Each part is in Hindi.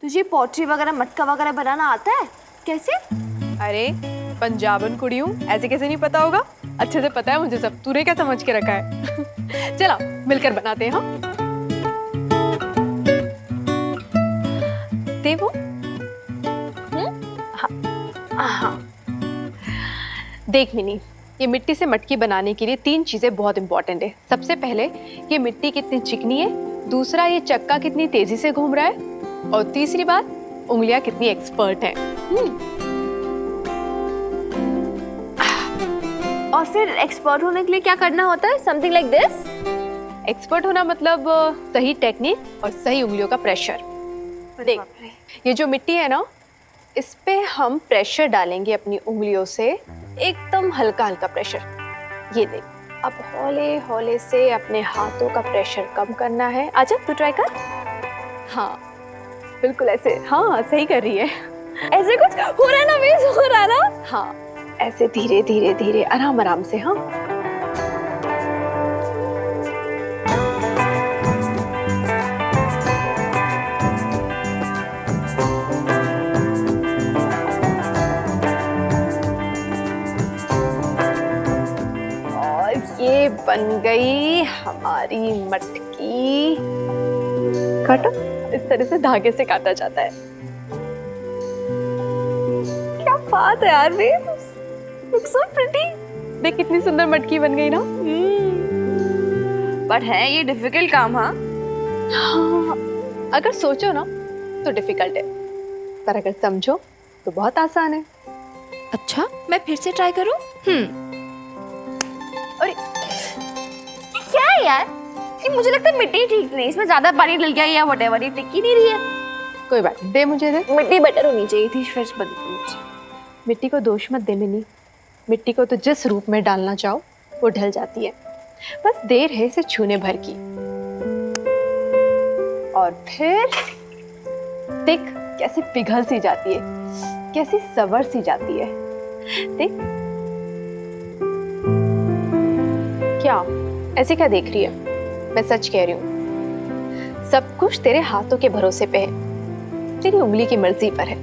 तुझे पॉटरी वगैरह मटका वगैरह बनाना आता है? कैसे? अरे पंजाबन कुड़ी हूँ, ऐसे कैसे नहीं पता होगा? अच्छे से पता है मुझे सब। तूने क्या समझ के रखा है? चला मिलकर बनाते हैं। हाँ दे वो। हाँ देख मिनी, ये मिट्टी से मटकी बनाने के लिए 3 चीजें बहुत इंपॉर्टेंट है। सबसे पहले ये मिट्टी कितनी चिकनी है, दूसरा ये चक्का कितनी तेजी से घूम रहा है, और तीसरी बात उंगलियां कितनी एक्सपर्ट हैं। और फिर एक्सपर्ट होने के लिए क्या करना होता है? Something like this? एक्सपर्ट होना मतलब सही टेक्निक और सही उंगलियों का प्रेशर। देख ये जो मिट्टी है ना, इस पे हम प्रेशर डालेंगे अपनी उंगलियों से, एकदम हल्का हल्का प्रेशर। ये देख, अब हौले हौले से अपने हाथों का प्रेशर कम करना है। आजा तू ट्राई कर। हाँ बिल्कुल ऐसे। हाँ सही कर रही है। ऐसे कुछ हो रहा है ना बेस, हो रहा है ना? हाँ ऐसे धीरे धीरे धीरे आराम आराम से। हाँ ये बन गई हमारी मटकी। काटो, इस तरह से धागे से काटा जाता है। क्या बात है यार बेस, looks so pretty। देख कितनी सुंदर मटकी बन गई ना। पर है ये डिफिकल्ट काम। हाँ अगर सोचो ना तो डिफिकल्ट है, पर अगर समझो तो बहुत आसान है। अच्छा मैं फिर से ट्राई करूं? अरे क्या है यार, ये मुझे लगता है मिट्टी ठीक नहीं, इसमें ज्यादा पानी डल गया या व्हाटएवर, ये टिक ही नहीं रही है। कोई बात नहीं, दे मुझे दे। मिट्टी बेटर होनी चाहिए थी, फ्रेश बनती मुझे। मिट्टी को दोष मत दे मिनी, मिट्टी को तो जिस रूप में डालना चाहो वो ढल जाती है, बस देर है इसे छूने भर की। और फिर देख कैसी पिघल सी जाती है, कैसी सवर सी जाती है। देख क्या ऐसे क्या देख रही है? मैं सच कह रही हूँ, सब कुछ तेरे हाथों के भरोसे पे है, तेरी उंगली की मर्जी पर है।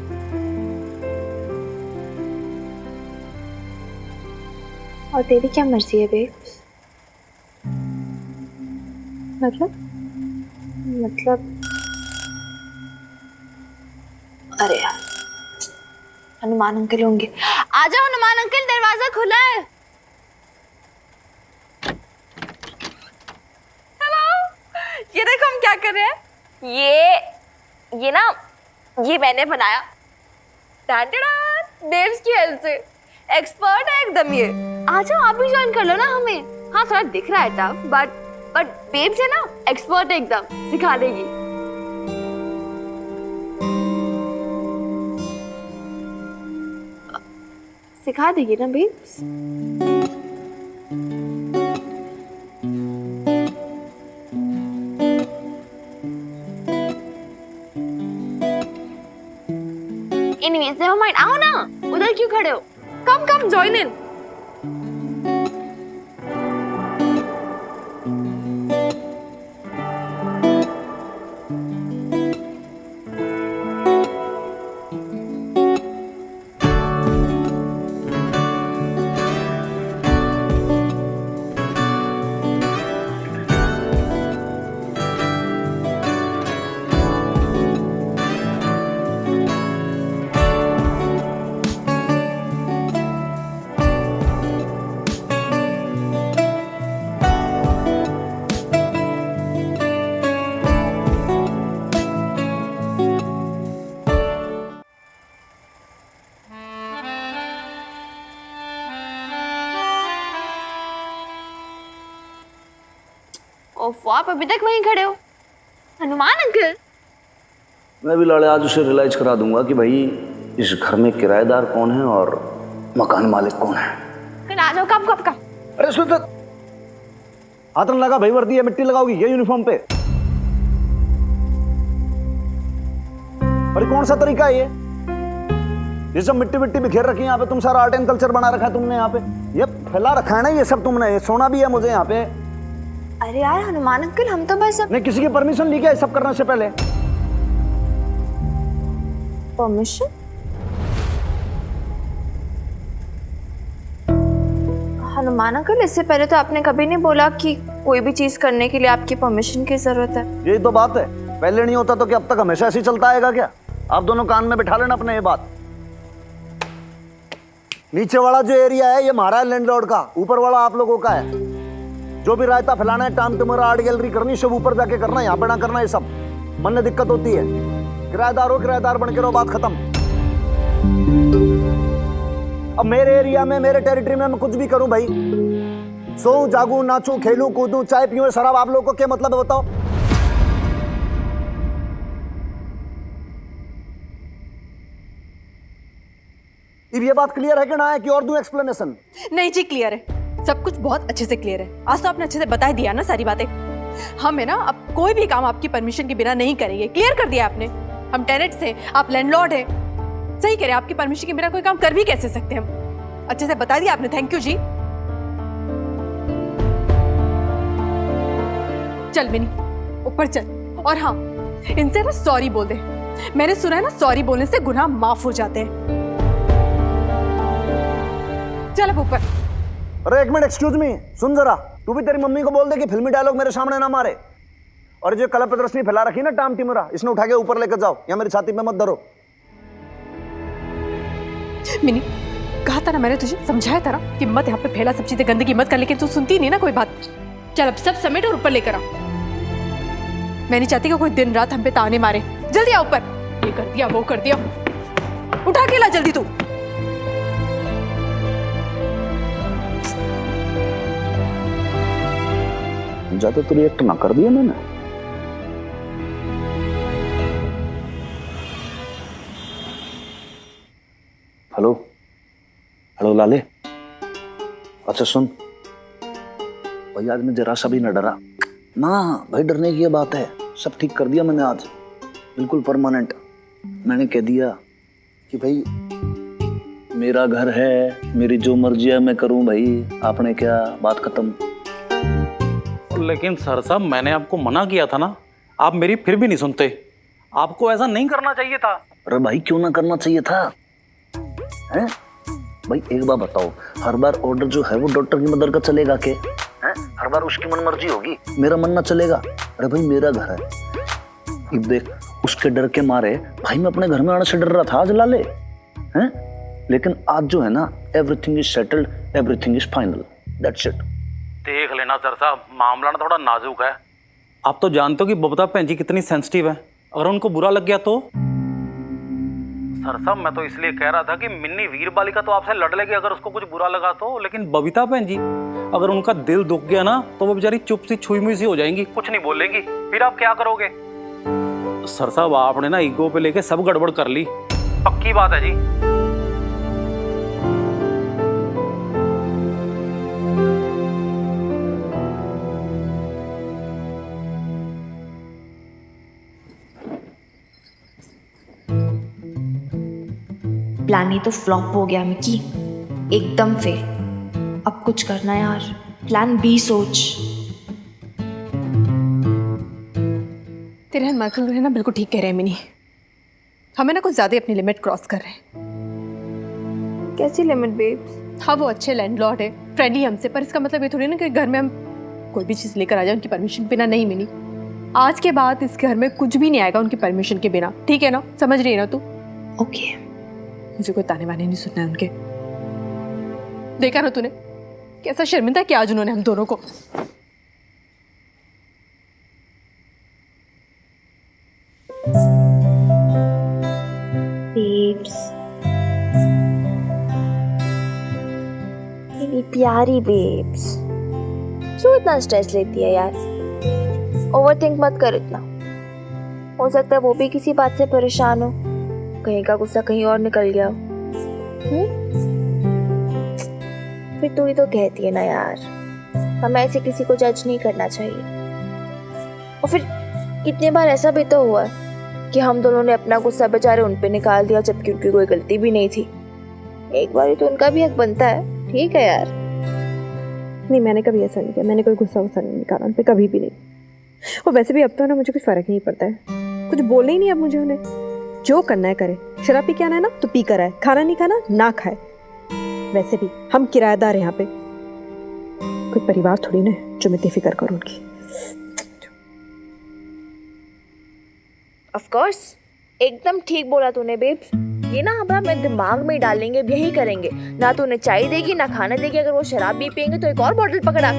और तेरी क्या मर्जी है बेब? मतलब अरे यार, हनुमान अंकल होंगे। आ जाओ हनुमान अंकल, दरवाजा खुला है। हेलो, ये देखो हम क्या कर रहे हैं। ये ना, ये मैंने बनाया देव्स की हेल्प से। एक्सपर्ट है एकदम ये। आ जाओ आप भी ज्वाइन कर लो ना हमें। हाँ थोड़ा दिख रहा है टफ, बट बेब्स है ना, एक्सपर्ट है एकदम, सिखा देगी। सिखा देगी ना बेब्स? एनीवेज नेवर माइंड, आओ ना, उधर क्यों खड़े हो? Come join in. ओफ, आप अभी तक वहीं खड़े हो? हनुमान अंकल, मैं भी लाड़े आज उसे रियलाइज करा दूंगा कि भाई इस घर में किराएदार कौन है और मकान मालिक कौन है। कल आ जाओ। कब का? अरे सुन, हाथ न लगा भाई, वर्दी है, मिट्टी लगाओगी ये यूनिफॉर्म पे? अरे कौन सा तरीका है ये सब मिट्टी मिट्टी बिखेर रखी है यहाँ पे। तुम सारा आर्ट एंड कल्चर बना रखा है तुमने यहाँ पे, ये फैला रखा है ना ये सब तुमने। ये सोना भी है मुझे यहाँ पे। अरे यार हनुमान अंकल, हम तो बस नहीं, किसी की परमिशन ली क्या ये सब करने से पहले? परमिशन? हनुमान अंकल, इससे पहले तो आपने कभी नहीं बोला कि कोई भी चीज करने के लिए आपकी परमिशन की जरूरत है। यही तो बात है, पहले नहीं होता तो क्या अब तक हमेशा ऐसे ही चलता आएगा क्या? आप दोनों कान में बिठा लेना अपने ये बात। नीचे वाला जो एरिया है ये हमारा है लैंडलॉर्ड का, ऊपर वाला आप लोगों का है। जो भी रायता फैलाना है, टाम टिमरा, आर्ट गैलरी करनी, सब ऊपर जाके करना, यहाँ पे ना करना। ये सब मन में दिक्कत होती है। किराएदार हो, किराएदार बन के रहो, बात खत्म। अब मेरे एरिया में, मेरे टेरिटरी में मैं कुछ भी करूं भाई, सोऊं, जागूं, नाचूं, खेलूं, कूदूं, चाय पीऊं, शराब, आप लोगों को क्या मतलब है बताओ? अब ये बात क्लियर है कि ना है कि और दूं एक्सप्लेनेशन? नहीं जी, क्लियर है, सब कुछ बहुत अच्छे से क्लियर है। आज तो आपने अच्छे से बता ही दिया ना सारी बातें। हम है ना अब कोई भी काम आपकी परमिशन के बिना नहीं करेंगे, क्लियर कर दिया आपने। हम टेनेंट्स हैं, आप लैंडलॉर्ड हैं। सही कह रहे हैं, आपकी परमिशन के बिना कोई काम कर भी कैसे सकते हैं हम। अच्छे से बता दिया आपने, थैंक यू जी। चल मिनी ऊपर चल, और हाँ इनसे ना सॉरी बोल दे। मैंने सुना है ना सॉरी बोलने से गुनाह माफ हो जाते हैं। चल अब ऊपर। अरे एक मिनट, एक्सक्यूज मी, सुन जरा, तू भी तेरी मम्मी को बोल दे कि फिल्मी डायलॉग मेरे सामने ना मारे। और जो कला प्रदर्शनी फैला रखी ना टाम टिमरा, इसने उठा के ऊपर लेकर जाओ, या मेरी छाती पे मत धरो। मिनी कहा था ना मैंने तुझे, समझाया था ना कि मत यहाँ पे फैला सब चीजें, गंदगी मत कर, लेकिन तू सुनती नहीं ना कोई बात। चल अब सब समेट और ऊपर लेकर आ। मैं नहीं चाहती कि कोई दिन रात हम पे ताने मारे। जल्दी आ ऊपर। ये कर दिया, वो कर दिया, उठा के ला जल्दी तू। ज्यादा तो रिएक्ट ना कर दिया मैंने। हेलो हेलो लाले, अच्छा सुन भाई, आज मैं जरा सा भी न डरा ना भाई। डरने की ये बात है, सब ठीक कर दिया मैंने आज, बिल्कुल परमानेंट। मैंने कह दिया कि भाई मेरा घर है, मेरी जो मर्जी है मैं करूं भाई, आपने क्या, बात खत्म। लेकिन सर साहब, मैंने आपको मना किया था ना, आप मेरी फिर भी नहीं सुनते। आपको ऐसा नहीं करना चाहिए था। अरे भाई क्यों ना करना चाहिए था, हैं? भाई एक बार बताओ, हर बार ऑर्डर जो है वो डॉक्टर की मदर का चलेगा के? हैं? हर बार उसकी मन मर्जी होगी, मेरा मन ना चलेगा? अरे भाई मेरा घर है। अब देख, उसके डर के मारे भाई मैं अपने घर में आने से डर रहा था आज लाले, हैं? लेकिन आज जो है ना, everything is settled, everything is final, that's it. देख लेना सर साहब, मामला ना थोड़ा नाजुक है। आप तो जानते हो कि बबीता भैन जी कितनी सेंसिटिव है, अगर उनको बुरा लग गया तो। सर साहब, मैं तो इसलिए कह रहा था कि मिन्नी वीर बालिका तो आपसे लड़ लेगी अगर उसको कुछ बुरा लगा तो, लेकिन बबीता भैन जी अगर उनका दिल दुख गया ना तो वो बेचारी चुप सी छुई मुई सी हो जाएंगी, कुछ नहीं बोलेंगी। फिर आप क्या करोगे? सर साहब, आपने ना ईगो पे लेके सब गड़बड़ कर ली, पक्की बात है जी। प्लान ही तो फ्लॉप हो गया मिकी, एकदम फेल। अब कुछ करना यार, प्लान बी सोच। तेरे माइकल है ना, बिल्कुल ठीक कह रहे हैं मिनी। हमें ना कुछ ज्यादा अपनी लिमिट क्रॉस कर रहे हैं। कैसी लिमिट बेब्स? हाँ वो अच्छे लैंडलॉर्ड है, फ्रेंडली हमसे, पर इसका मतलब ये थोड़ी ना कि घर में हम कोई भी चीज़ लेकर आ जाए उनकी परमिशन के बिना। नहीं मिनी, आज के बाद इस घर में कुछ भी नहीं आएगा उनकी परमिशन के बिना, ठीक है ना? समझ रही है ना तू? ओके। मुझे कोई ताने वाने नहीं सुनना है उनके। देखा ना तूने कैसा शर्मिंदा किया आज उन्होंने हम दोनों को। बेब्स, मेरी प्यारी बेब्स, क्यों इतना स्ट्रेस लेती है यार? ओवरथिंक मत कर इतना। हो सकता है वो भी किसी बात से परेशान हो, कहीं का गुस्सा कहीं और निकल गया हो। फिर तू ही तो कहती है ना यार, हमें ऐसे किसी को जज नहीं करना चाहिए। और फिर कितनी बार ऐसा भी तो हुआ कि हम दोनों ने अपना गुस्सा बेचारे उन पे निकाल दिया जबकि उनकी कोई गलती भी नहीं थी। एक बार तो उनका भी हक बनता है, ठीक है यार? नहीं, मैंने कभी ऐसा नहीं किया, मैंने कोई गुस्सा नहीं निकाला उन पे, कभी भी नहीं। और वैसे भी अब तो ना मुझे कुछ फर्क नहीं पड़ता है, कुछ बोलना ही नहीं अब मुझे उन्हें। जो करना है करे, शराब पी के आना है ना तो पी कर आए, खाना नहीं खाना ना खाए। वैसे भी हम किराएदार हैं यहाँ पे, कोई परिवार थोड़ी ना है जो मैं बेफिक्र करूँ उनकी। ऑफ कोर्स, एकदम ठीक बोला तूने बेब्स। ये ना अब हम दिमाग में डालेंगे, अब यही करेंगे। ना तो उन्हें चाय देगी ना खाना देगी। अगर वो शराब भी पियेंगे तो एक और बॉटल पकड़ा।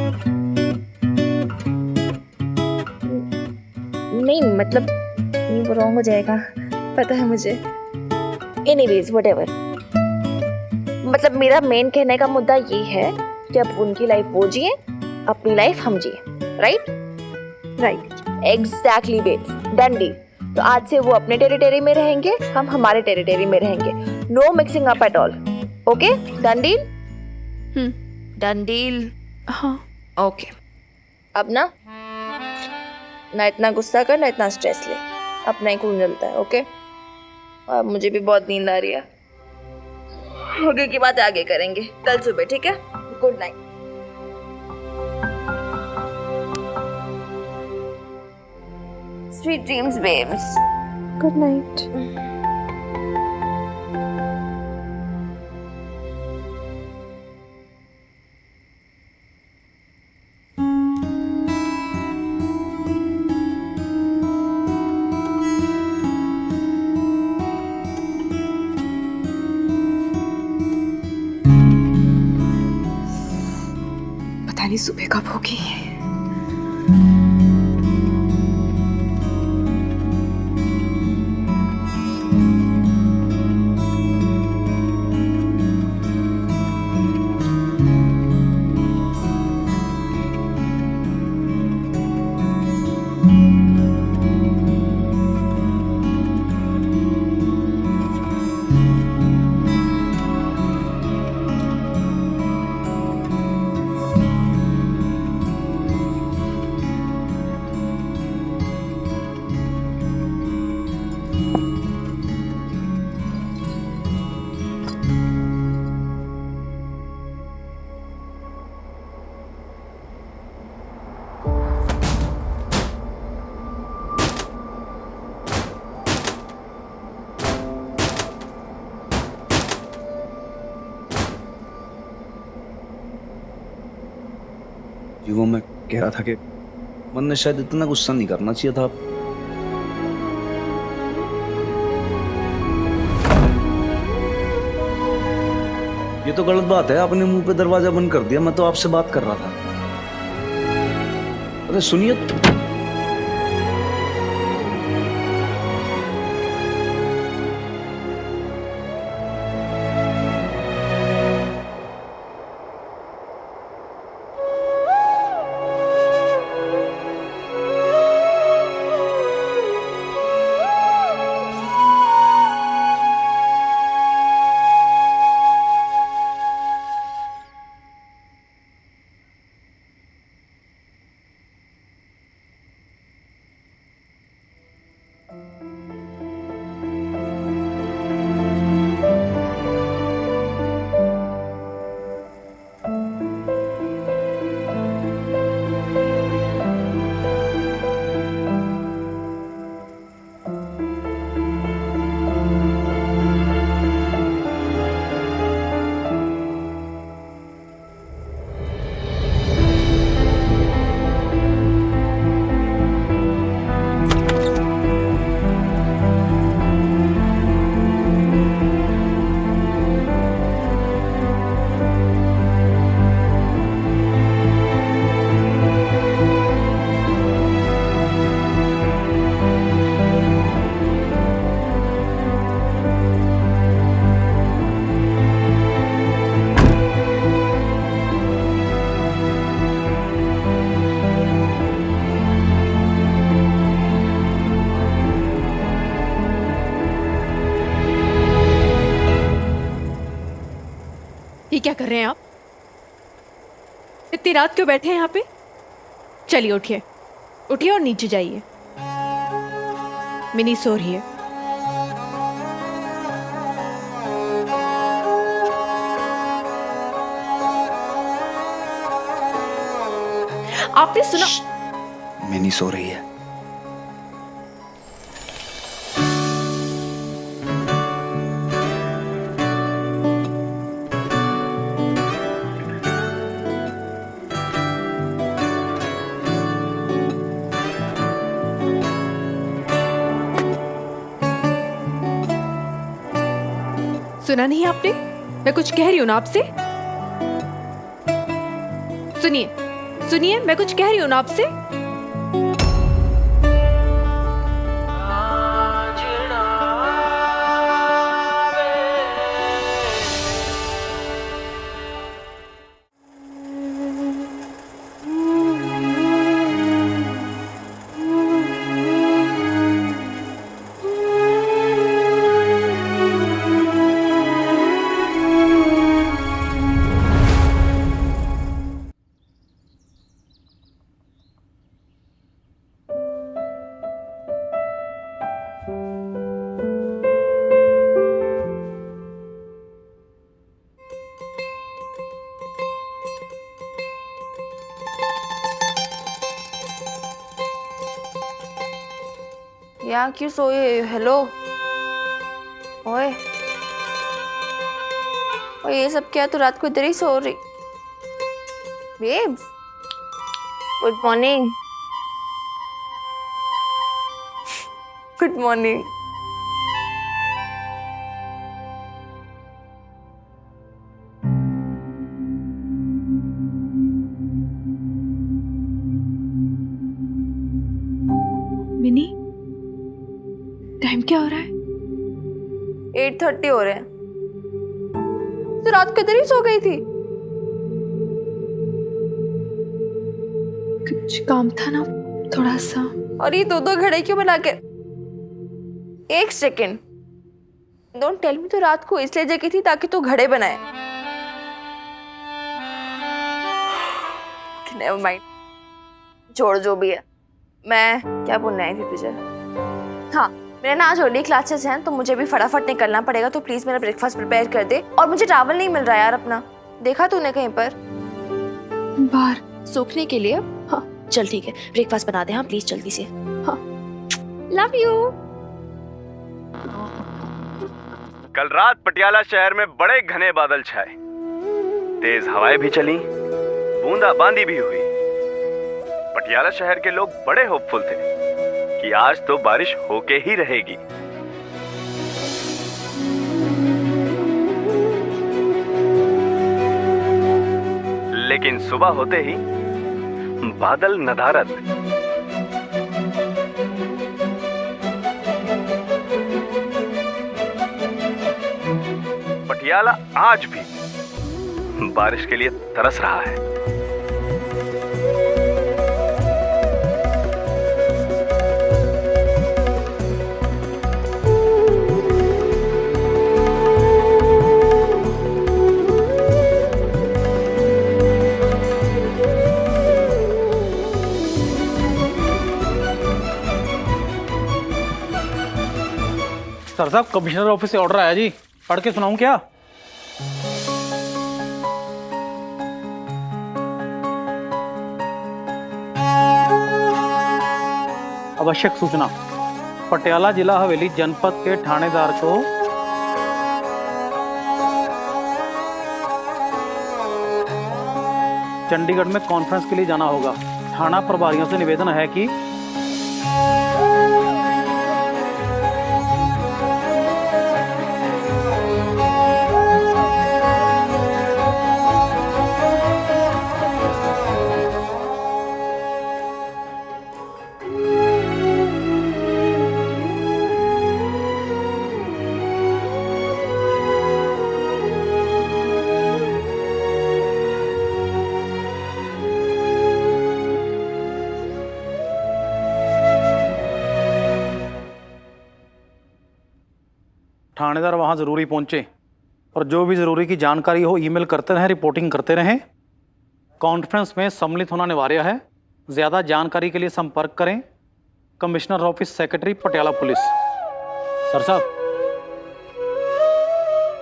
नहीं मतलब नहीं, वो रॉन्ग हो जाएगा, पता है मुझे। एनीवेज व्हाटएवर, मतलब मेरा मेन कहने का मुद्दा ये है कि अब उनकी लाइफ वो जिए, अपनी लाइफ हम जिए। Right right, exactly babes, done deal. तो आज से वो अपने टेरिटरी में रहेंगे, हम हमारे टेरिटरी में रहेंगे। No mixing up at all. Okay, done deal? Done deal. हाँ ओके, अब ना इतना गुस्सा कर, ना इतना स्ट्रेस ले, अपना ही खून जलता है। ओके, अब मुझे भी बहुत नींद आ रही है। आगे की बात आगे करेंगे कल सुबह, ठीक है? Good night. Sweet dreams babes. Good night. पता नहीं सुबह कब होगी। जी वो मैं कह रहा था कि मन ने शायद इतना गुस्सा नहीं करना चाहिए था। ये तो गलत बात है, आपने मुंह पे दरवाजा बंद कर दिया। मैं तो आपसे बात कर रहा था। अरे सुनिए, ये क्या कर रहे हैं आप? इतनी रात क्यों बैठे हैं यहाँ पे? चलिए उठिए, उठिए और नीचे जाइए। मिनी सो रही है। आपने सुना? मिनी सो रही है। सुना नहीं आपने? मैं कुछ कह रही हूँ ना आपसे। सुनिए सुनिए, मैं कुछ कह रही हूँ ना आपसे। यहाँ क्यों सोए? हेलो, ओए ओए, ये सब क्या? तो रात को इधर ही सो रही? Babes, good morning. Good morning. Mini, time क्या हो रहा है? 8:30 हो रहे हैं। तो रात को इधर ही सो गई थी? कुछ काम था ना थोड़ा सा। और ये दो घड़े क्यों बना के? एक सेकेंड, डोंट टेल मी। तो रात को इसलिए जगी थी ताकि तू घड़े बनाए? नेवर माइंड, छोड़ जो भी है। मैं क्या बोलने आई थी तुझे? हाँ, मेरे ना आज अर्ली क्लासेस हैं तो मुझे भी फटाफट निकलना पड़ेगा, तो प्लीज मेरा ब्रेकफास्ट प्रिपेयर कर दे। और मुझे ट्रैवल नहीं मिल रहा यार अपना, देखा तूने कहीं पर? बाहर सूखने के लिए? हाँ चल ठीक है, ब्रेकफास्ट बना दे। हाँ प्लीज जल्दी से। हाँ, लव यू। कल रात पटियाला शहर में बड़े घने बादल छाए, तेज हवाएं भी चली, बूंदाबांदी भी हुई। पटियाला शहर के लोग बड़े होपफुल थे कि आज तो बारिश होके ही रहेगी। लेकिन सुबह होते ही बादल नदारद। पटियाला आज भी बारिश के लिए तरस रहा है। सर साहब, कमिश्नर ऑफिस से ऑर्डर आया जी, पढ़ के सुनाऊं क्या? आवश्यक सूचना, पटियाला जिला हवेली जनपद के थानेदार को चंडीगढ़ में कॉन्फ्रेंस के लिए जाना होगा। थाना प्रभारियों से निवेदन है कि थानेदार वहां जरूरी पहुंचे और जो भी जरूरी की जानकारी हो ईमेल करते रहें, रिपोर्टिंग करते रहें। कॉन्फ्रेंस में सम्मिलित होना अनिवार्य है। ज्यादा जानकारी के लिए संपर्क करें commissioner office, secretary, Patiala police. Sir साहब,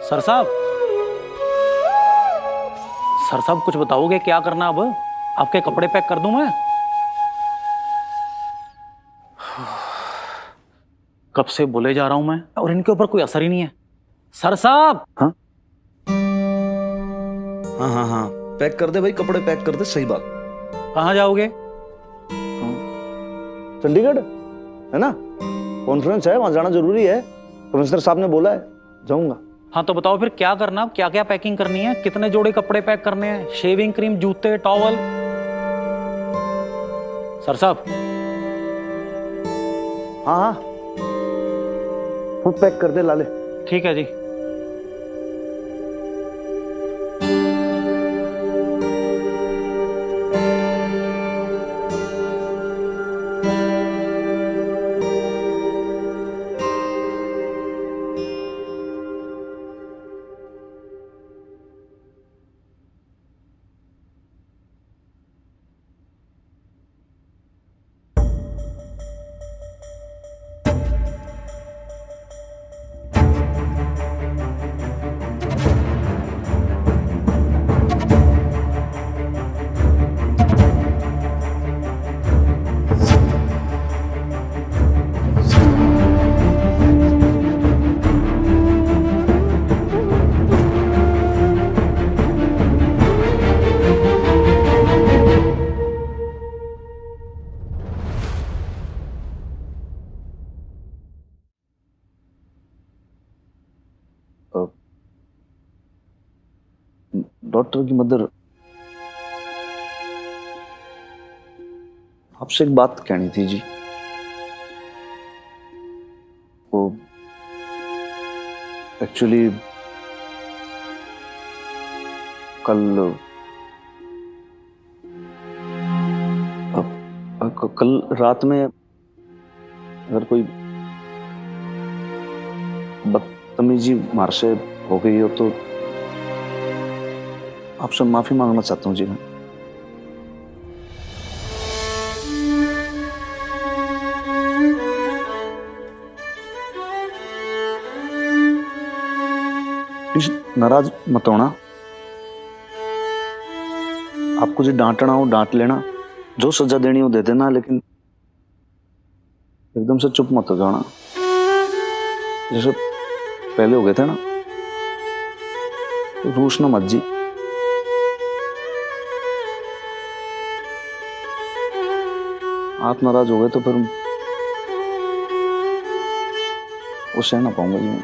सर साहब, सर साहब कुछ बताओगे क्या करना? अब आपके कपड़े पैक कर दूं मैं? कब से बोले जा रहा हूं मैं और इनके ऊपर कोई असर ही नहीं है। सर साहब। हाँ हाँ हाँ हाँ, पैक कर दे भाई, कपड़े पैक कर दे। सही बात। कहाँ जाओगे? चंडीगढ़ है ना, कॉन्फ्रेंस है, वहां जाना जरूरी है। कमिश्नर साहब ने बोला है, जाऊंगा। हाँ तो बताओ फिर क्या करना, क्या क्या पैकिंग करनी है, कितने जोड़े कपड़े पैक करने हैं, शेविंग क्रीम, जूते, टॉवल। सर साहब। हाँ हाँ, खुद पैक कर दे लाले। ठीक है जी। डॉक्टर की मदर, आपसे एक बात कहनी थी जी। वो एक्चुअली कल रात में अगर कोई बदतमीजी मार से हो गई हो तो आपसे माफी मांगना चाहता हूँ जी मैं। प्लीज नाराज मत होना। आपको जो डांटना हो डांट लेना, जो सजा देनी हो दे देना, लेकिन एकदम से चुप मत हो जाना जैसे पहले हो गए थे ना। रूसना मत जी। आप नाराज हो गए तो फिर वो सह ना पाऊंगा जी मैं।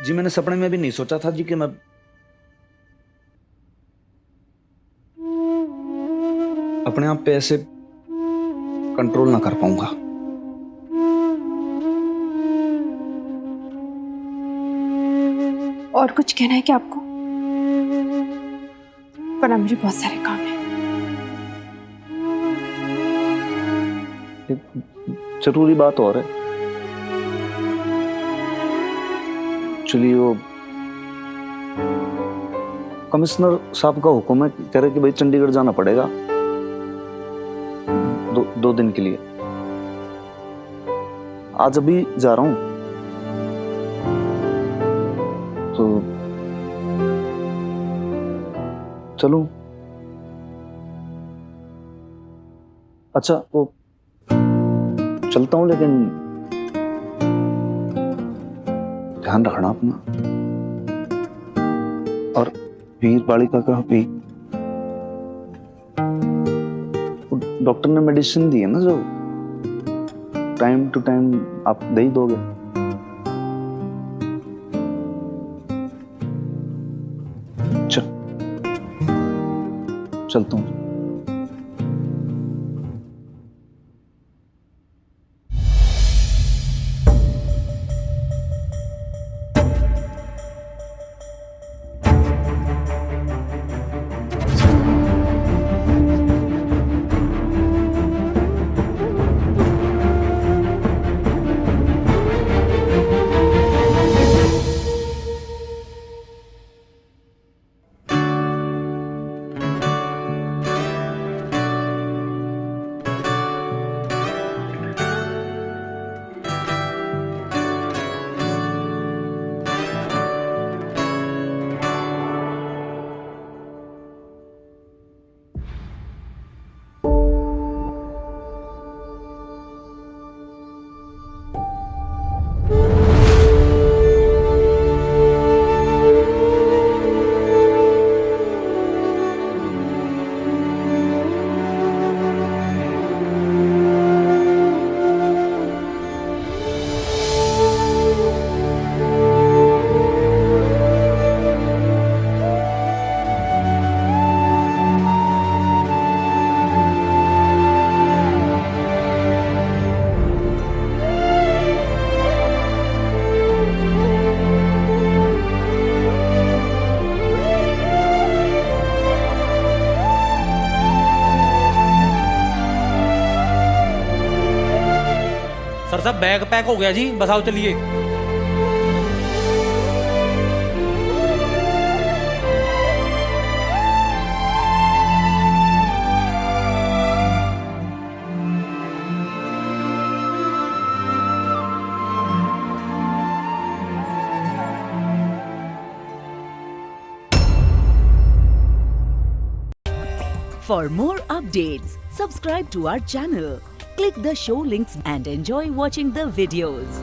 जी मैंने सपने में भी नहीं सोचा था जी कि मैं अपने आप पे ऐसे कंट्रोल ना कर पाऊंगा। और कुछ कहना है क्या आपको? वरना मुझे बहुत सारे काम है। एक जरूरी बात और है। एक्चुअली वो कमिश्नर साहब का हुक्म है, कह रहे कि भाई चंडीगढ़ जाना पड़ेगा दो दिन के लिए। आज अभी जा रहा हूं तो चलूं? अच्छा वो चलता हूं, लेकिन ध्यान रखना अपना। और वीर बालिका का भी डॉक्टर ने मेडिसिन दी है ना, जो टाइम टू टाइम आप दे ही दोगे। चलता हूँ। सर साहब बैग पैक हो गया जी, बस आओ चलिए। For more updates, subscribe to our channel, click the show links and enjoy watching the videos.